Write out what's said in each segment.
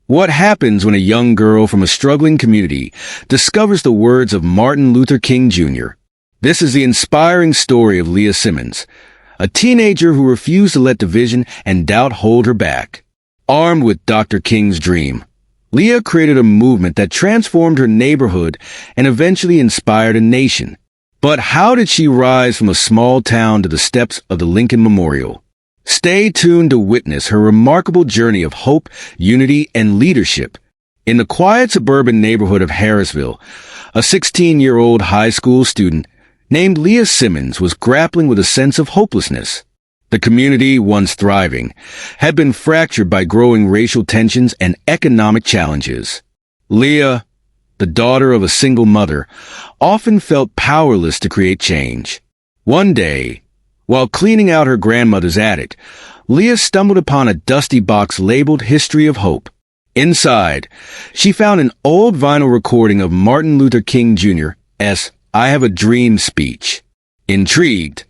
What happens when a young girl from a struggling community discovers the words of Martin Luther King Jr.? This is the inspiring story of Leah Simmons, a teenager who refused to let division and doubt hold her back. Armed with Dr. King's dream, Leah created a movement that transformed her neighborhood and eventually inspired a nation. But how did she rise from a small town to the steps of the Lincoln Memorial? Stay tuned to witness her remarkable journey of hope, unity, and leadership. In the quiet suburban neighborhood of Harrisville, a 16-year-old high school student named Leah Simmons was grappling with a sense of hopelessness. The community, once thriving, had been fractured by growing racial tensions and economic challenges. Leah, the daughter of a single mother, often felt powerless to create change. One day, while cleaning out her grandmother's attic, Leah stumbled upon a dusty box labeled History of Hope. Inside, she found an old vinyl recording of Martin Luther King Jr.'s "I Have a Dream" speech. Intrigued,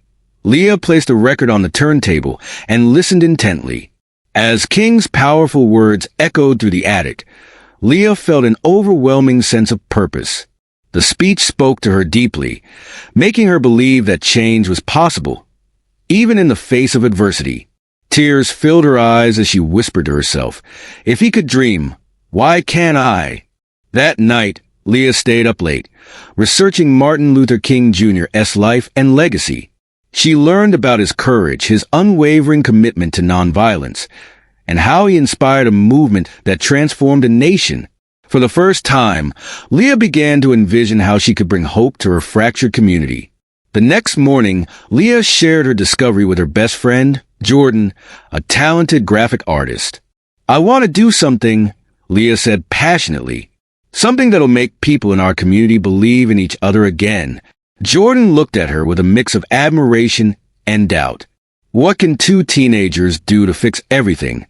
Leah placed the record on the turntable and listened intently. As King's powerful words echoed through the attic, Leah felt an overwhelming sense of purpose. The speech spoke to her deeply, making her believe that change was possible, even in the face of adversity. Tears filled her eyes as she whispered to herself, "If he could dream, why can't I?" That night, Leah stayed up late, researching Martin Luther King Jr.'s life and legacy. She learned about his courage, his unwavering commitment to nonviolence, and how he inspired a movement that transformed a nation. For the first time, Leah began to envision how she could bring hope to her fractured community. The next morning, Leah shared her discovery with her best friend, Jordan, a talented graphic artist. "I want to do something," Leah said passionately. "Something that'll make people in our community believe in each other again." Jordan looked at her with a mix of admiration and doubt. What can two teenagers do to fix everything?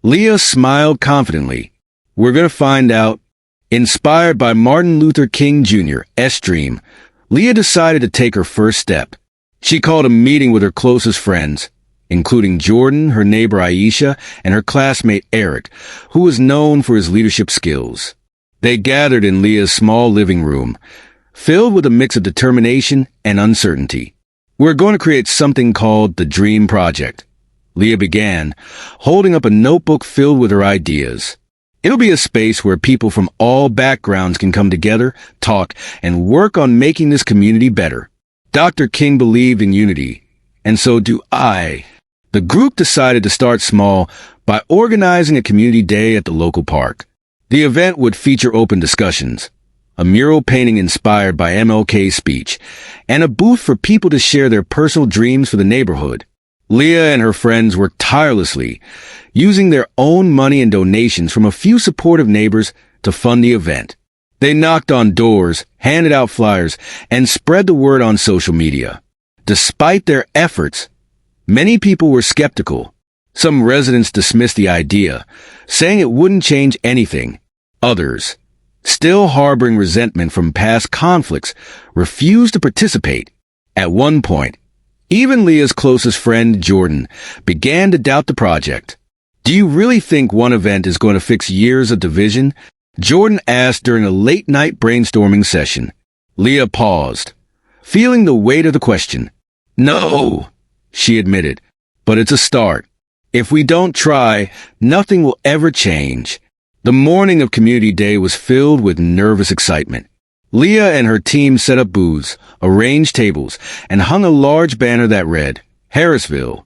Leah smiled confidently. "We're going to find out." Inspired by Martin Luther King Jr.'s dream, Leah decided to take her first step. She called a meeting with her closest friends, including Jordan, her neighbor Aisha, and her classmate Eric, who was known for his leadership skills. They gathered in Leah's small living room, filled with a mix of determination and uncertainty. "We're going to create something called the Dream Project," Leah began, holding up a notebook filled with her ideas. "It'll be a space where people from all backgrounds can come together, talk, and work on making this community better. Dr. King believed in unity, and so do I." The group decided to start small by organizing a community day at the local park. The event would feature open discussions, a mural painting inspired by MLK's speech, and a booth for people to share their personal dreams for the neighborhood. Leah and her friends worked tirelessly, using their own money and donations from a few supportive neighbors to fund the event. They knocked on doors, handed out flyers, and spread the word on social media. Despite their efforts, many people were skeptical. Some residents dismissed the idea, saying it wouldn't change anything. Others, still harboring resentment from past conflicts, refused to participate. At one point, even Leah's closest friend, Jordan, began to doubt the project. "Do you really think one event is going to fix years of division?" Jordan asked during a late-night brainstorming session. Leah paused, feeling the weight of the question. "No," she admitted, "but it's a start. If we don't try, nothing will ever change." The morning of Community Day was filled with nervous excitement. Leah and her team set up booths, arranged tables, and hung a large banner that read, "Harrisville,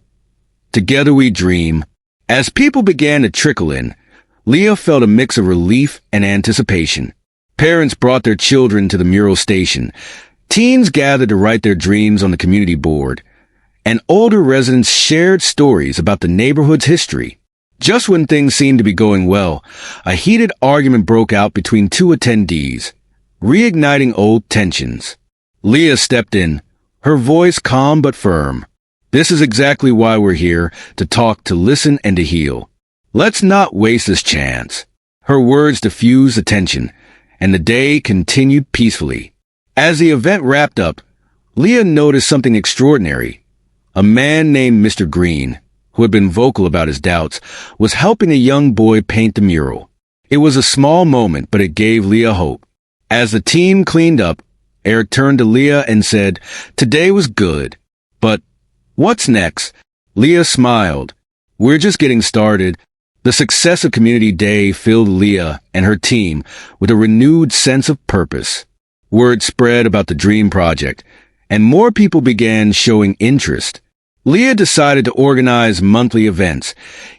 Together We Dream." As people began to trickle in, Leah felt a mix of relief and anticipation. Parents brought their children to the mural station, teens gathered to write their dreams on the community board, and older residents shared stories about the neighborhood's history. Just when things seemed to be going well, a heated argument broke out between two attendees, reigniting old tensions. Leah stepped in, her voice calm but firm. "This is exactly why we're here, to talk, to listen, and to heal. Let's not waste this chance." Her words diffused the tension, and the day continued peacefully. As the event wrapped up, Leah noticed something extraordinary. A man named Mr. Green, who had been vocal about his doubts, was helping a young boy paint the mural. It was a small moment, but it gave Leah hope. As the team cleaned up, Eric turned to Leah and said, "Today was good. But what's next?" Leah smiled. "We're just getting started." The success of Community Day filled Leah and her team with a renewed sense of purpose. Word spread about the Dream Project, and more people began showing interest. Leah decided to organize monthly events,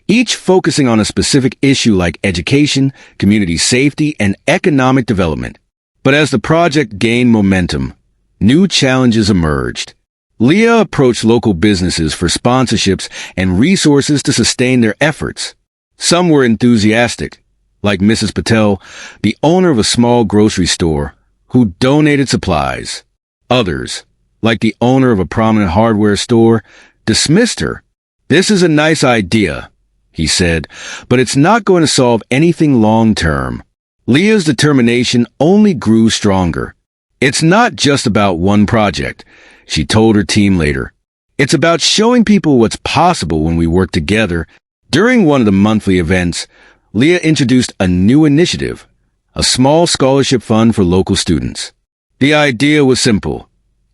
each focusing on a specific issue like education, community safety, and economic development. But as the project gained momentum, new challenges emerged. Leah approached local businesses for sponsorships and resources to sustain their efforts. Some were enthusiastic, like Mrs. Patel, the owner of a small grocery store, who donated supplies. Others, like the owner of a prominent hardware store, dismissed her. "This is a nice idea," he said, "but it's not going to solve anything long-term." Leah's determination only grew stronger. "It's not just about one project," she told her team later. "It's about showing people what's possible when we work together." During one of the monthly events, Leah introduced a new initiative, a small scholarship fund for local students. The idea was simple.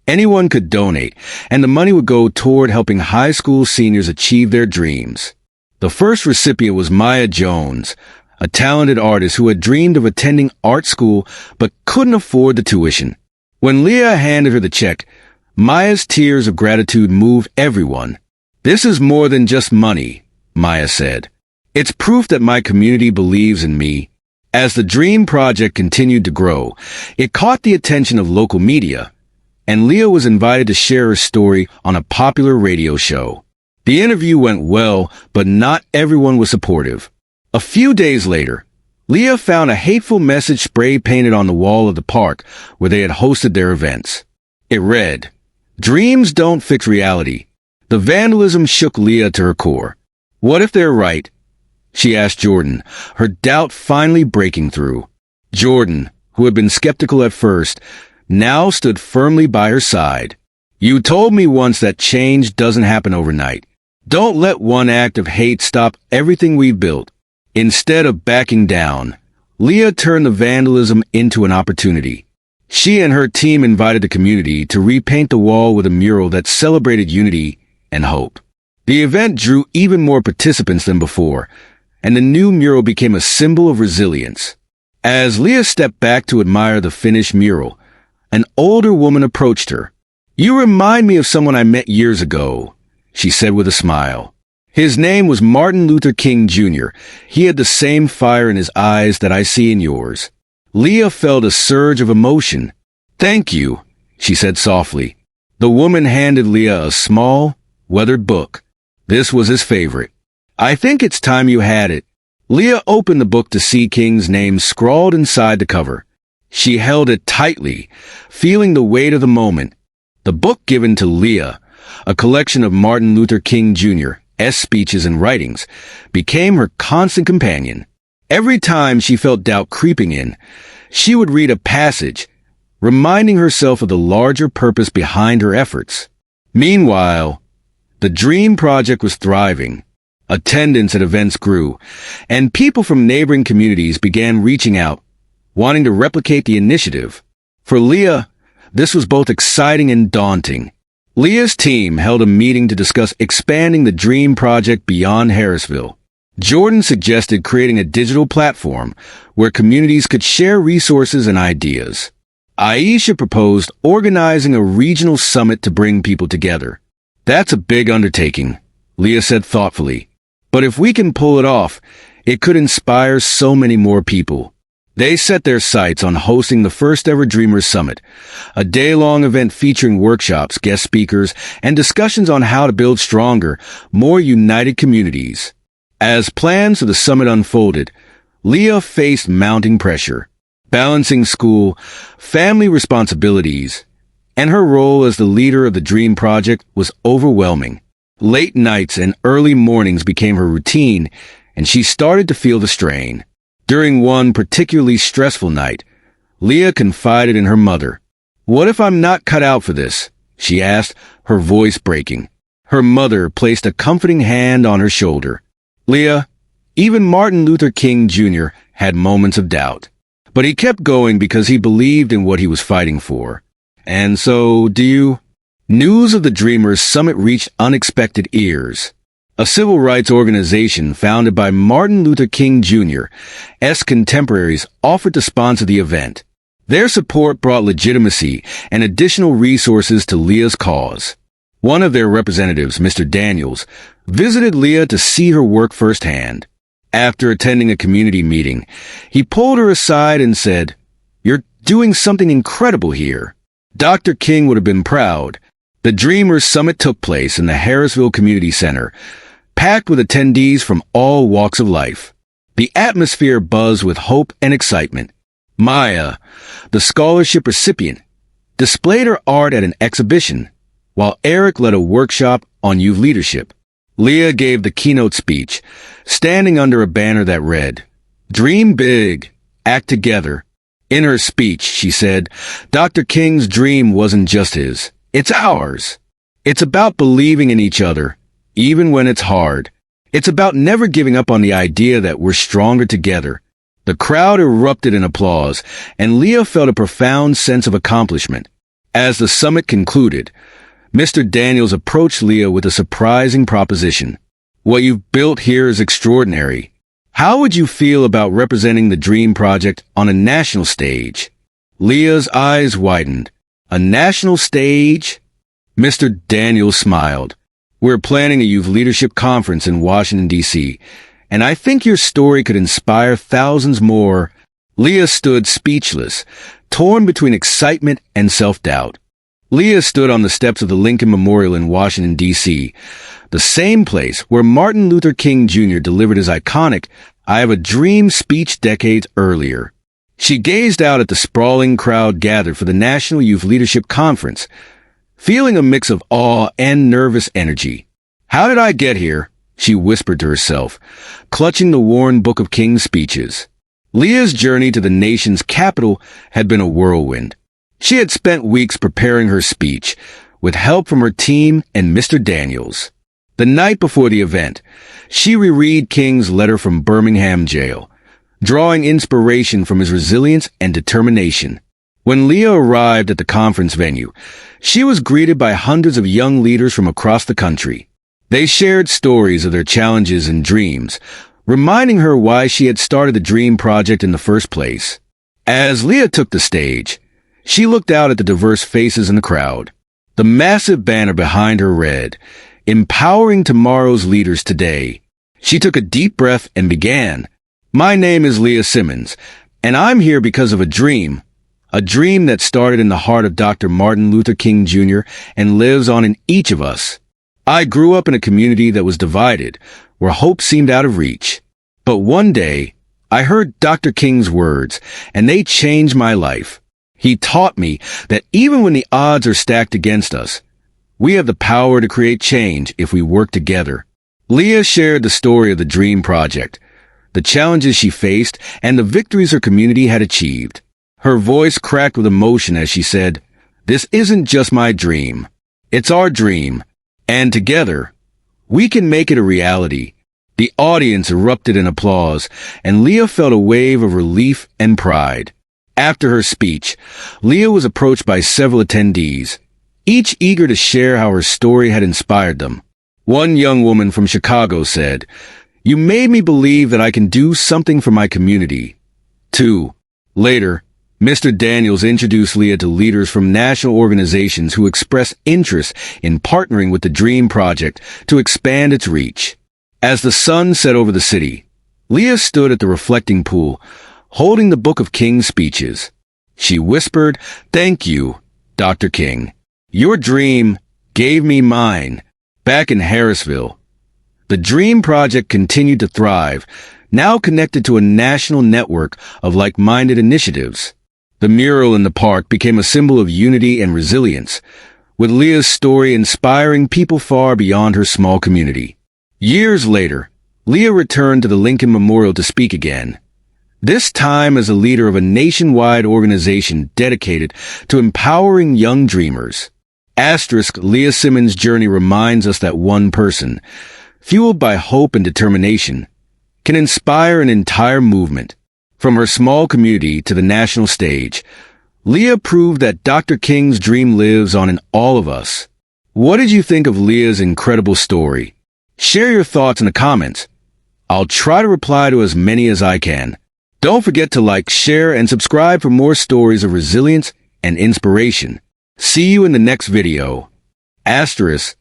Anyone could donate, and the money would go toward helping high school seniors achieve their dreams. The first recipient was Maya Jones, a talented artist who had dreamed of attending art school but couldn't afford the tuition. When Leah handed her the check, Maya's tears of gratitude moved everyone. "This is more than just money," Maya said. "It's proof that my community believes in me." As the Dream Project continued to grow, it caught the attention of local media, and Leah was invited to share her story on a popular radio show. The interview went well, but not everyone was supportive. A few days later, Leah found a hateful message spray-painted on the wall of the park where they had hosted their events. It read, "Dreams don't fix reality." The vandalism shook Leah to her core. "What if they're right?" she asked Jordan, her doubt finally breaking through. Jordan, who had been skeptical at first, now stood firmly by her side. "You told me once that change doesn't happen overnight. Don't let one act of hate stop everything we've built." Instead of backing down, Leah turned the vandalism into an opportunity. She and her team invited the community to repaint the wall with a mural that celebrated unity and hope. The event drew even more participants than before, and the new mural became a symbol of resilience. As Leah stepped back to admire the finished mural, an older woman approached her. "You remind me of someone I met years ago," she said with a smile. "His name was Martin Luther King Jr. He had the same fire in his eyes that I see in yours." Leah felt a surge of emotion. "Thank you," she said softly. The woman handed Leah a small, weathered book. This was his favorite. "I think it's time you had it." Leah opened the book to see King's name scrawled inside the cover. She held it tightly, feeling the weight of the moment. The book given to Leah, a collection of Martin Luther King Jr.'s speeches and writings, became her constant companion. Every time she felt doubt creeping in, she would read a passage, reminding herself of the larger purpose behind her efforts. Meanwhile, the Dream Project was thriving. Attendance at events grew, and people from neighboring communities began reaching out, wanting to replicate the initiative. For Leah, this was both exciting and daunting. Leah's team held a meeting to discuss expanding the Dream Project beyond Harrisville. Jordan suggested creating a digital platform where communities could share resources and ideas. Aisha proposed organizing a regional summit to bring people together. "That's a big undertaking," Leah said thoughtfully. "But if we can pull it off, it could inspire so many more people." They set their sights on hosting the first-ever Dreamers Summit, a day-long event featuring workshops, guest speakers, and discussions on how to build stronger, more united communities. As plans for the summit unfolded, Leah faced mounting pressure. Balancing school, family responsibilities, and her role as the leader of the Dream Project was overwhelming. Late nights and early mornings became her routine, and she started to feel the strain. During one particularly stressful night, Leah confided in her mother. "What if I'm not cut out for this?" she asked, her voice breaking. Her mother placed a comforting hand on her shoulder. "Leah, even Martin Luther King Jr. had moments of doubt. But he kept going because he believed in what he was fighting for. And so, do you? News of the Dreamers Summit reached unexpected ears. A civil rights organization founded by Martin Luther King Jr.'s contemporaries offered to sponsor the event. Their support brought legitimacy and additional resources to Leah's cause. One of their representatives, Mr. Daniels, visited Leah to see her work firsthand. After attending a community meeting, he pulled her aside and said, "You're doing something incredible here." Dr. King would have been proud. The Dreamers Summit took place in the Harrisville Community Center, packed with attendees from all walks of life. The atmosphere buzzed with hope and excitement. Maya, the scholarship recipient, displayed her art at an exhibition, while Eric led a workshop on youth leadership. Leah gave the keynote speech, standing under a banner that read, "Dream big, act together." In her speech, she said, Dr. King's dream wasn't just his, it's ours. It's about believing in each other, even when it's hard. It's about never giving up on the idea that we're stronger together. The crowd erupted in applause, and Leah felt a profound sense of accomplishment. As the summit concluded, Mr. Daniels approached Leah with a surprising proposition. "What you've built here is extraordinary. How would you feel about representing the Dream Project on a national stage?" Leah's eyes widened. "A national stage?" Mr. Daniels smiled. "We're planning a youth leadership conference in Washington, D.C., and I think your story could inspire thousands more." Leah stood speechless, torn between excitement and self-doubt. Leah stood on the steps of the Lincoln Memorial in Washington, D.C., the same place where Martin Luther King Jr. delivered his iconic "I Have a Dream" speech decades earlier. She gazed out at the sprawling crowd gathered for the National Youth Leadership Conference, feeling a mix of awe and nervous energy. "How did I get here?" she whispered to herself, clutching the worn book of King's speeches. Leah's journey to the nation's capital had been a whirlwind. She had spent weeks preparing her speech, with help from her team and Mr. Daniels. The night before the event, she reread King's letter from Birmingham jail, drawing inspiration from his resilience and determination. When Leah arrived at the conference venue, she was greeted by hundreds of young leaders from across the country. They shared stories of their challenges and dreams, reminding her why she had started the Dream Project in the first place. As Leah took the stage, she looked out at the diverse faces in the crowd. The massive banner behind her read, "Empowering Tomorrow's Leaders Today." She took a deep breath and began, "My name is Leah Simmons, and I'm here because of a dream that started in the heart of Dr. Martin Luther King Jr. and lives on in each of us. I grew up in a community that was divided, where hope seemed out of reach. But one day, I heard Dr. King's words, and they changed my life. He taught me that even when the odds are stacked against us, we have the power to create change if we work together." Leah shared the story of the Dream Project, the challenges she faced, and the victories her community had achieved. Her voice cracked with emotion as she said, "This isn't just my dream. It's our dream. And together, we can make it a reality." The audience erupted in applause, and Leah felt a wave of relief and pride. After her speech, Leah was approached by several attendees, each eager to share how her story had inspired them. One young woman from Chicago said, "You made me believe that I can do something for my community." Later, Mr. Daniels introduced Leah to leaders from national organizations who expressed interest in partnering with the Dream Project to expand its reach. As the sun set over the city, Leah stood at the reflecting pool, holding the book of King's speeches. She whispered, "Thank you, Dr. King. Your dream gave me mine." Back in Harrisville, the Dream Project continued to thrive, now connected to a national network of like-minded initiatives. The mural in the park became a symbol of unity and resilience, with Leah's story inspiring people far beyond her small community. Years later, Leah returned to the Lincoln Memorial to speak again, this time as a leader of a nationwide organization dedicated to empowering young dreamers. Leah Simmons' journey reminds us that one person, fueled by hope and determination, can inspire an entire movement. From her small community to the national stage, Leah proved that Dr. King's dream lives on in all of us. What did you think of Leah's incredible story? Share your thoughts in the comments. I'll try to reply to as many as I can. Don't forget to like, share, and subscribe for more stories of resilience and inspiration. See you in the next video. Asterisk.